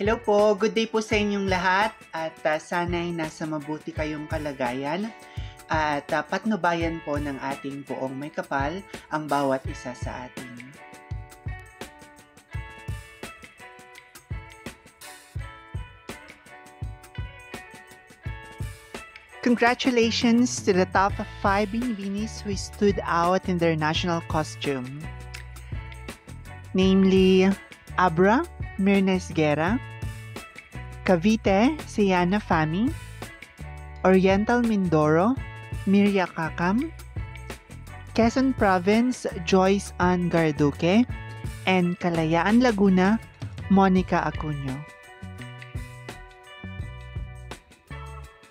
Hello po, good day po sa inyong lahat at sana'y nasa mabuti kayong kalagayan at patnubayan po ng ating poong may kapal ang bawat isa sa atin. Congratulations to the top 5 Binibinis who stood out in their national costume, namely Abra Mirna Esguera, Cavite Siana Fami, Oriental Mindoro Mirya Kakam, Quezon Province Joyce Ann Garduque, and Kalayaan Laguna Monica Acuño.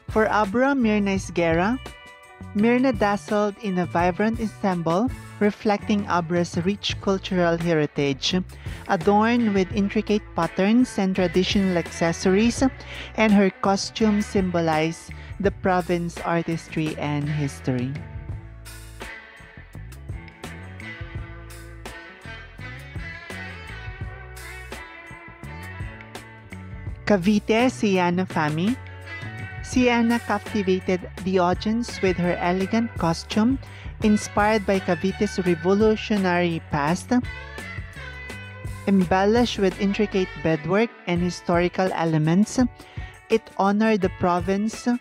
For Abra Mirna Esguera, Mirna dazzled in a vibrant ensemble reflecting Abra's rich cultural heritage, adorned with intricate patterns and traditional accessories, and her costume symbolized the province's artistry and history. Cavite Siana Fami. Siana captivated the audience with her elegant costume, inspired by Cavite's revolutionary past, embellished with intricate beadwork and historical elements. It honored the province's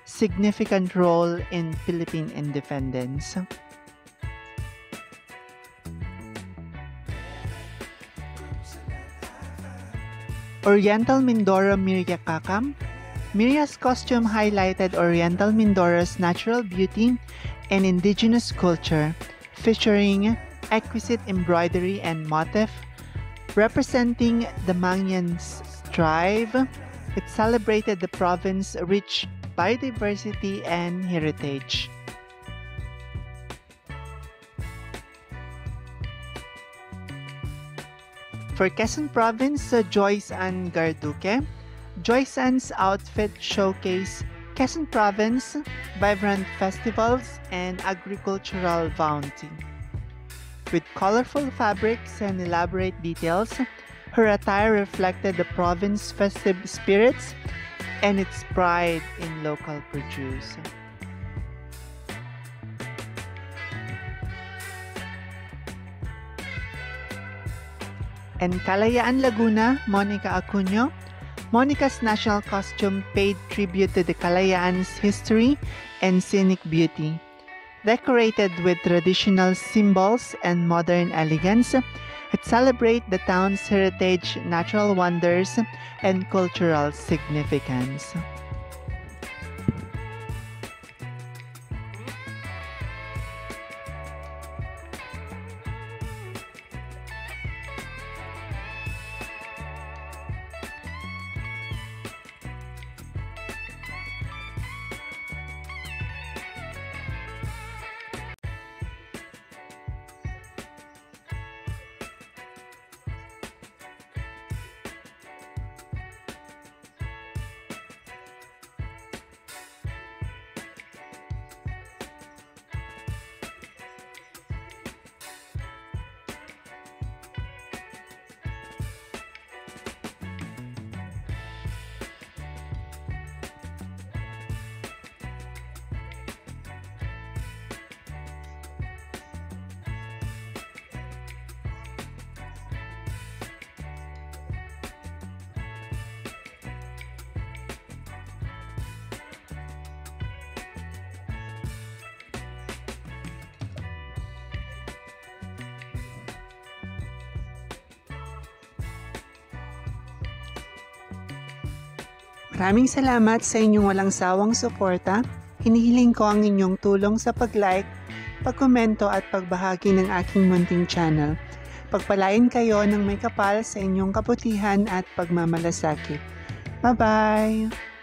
significant role in Philippine independence. Oriental Mindoro Mirya Kakam. Mirya's costume highlighted Oriental Mindoro's natural beauty and indigenous culture, featuring exquisite embroidery and motif representing the Mangyan's tribe. It celebrated the province's rich biodiversity and heritage. For Quezon Province, Joyce Ann Garduque. Joyce Ann's outfit showcased Quezon Province, vibrant festivals, and agricultural bounty. With colorful fabrics and elaborate details, her attire reflected the province's festive spirits and its pride in local produce. And Kalayaan Laguna, Monica Acuño. Monica's national costume paid tribute to the Kalayaan's history and scenic beauty. Decorated with traditional symbols and modern elegance, it celebrates the town's heritage, natural wonders, and cultural significance. Maraming salamat sa inyong walang sawang suporta. Hinihiling ko ang inyong tulong sa pag-like, pag-komento at pagbahagi ng aking munting channel. Pagpalain kayo ng may kapal sa inyong kabutihan at pagmamalasakit. Bye-bye!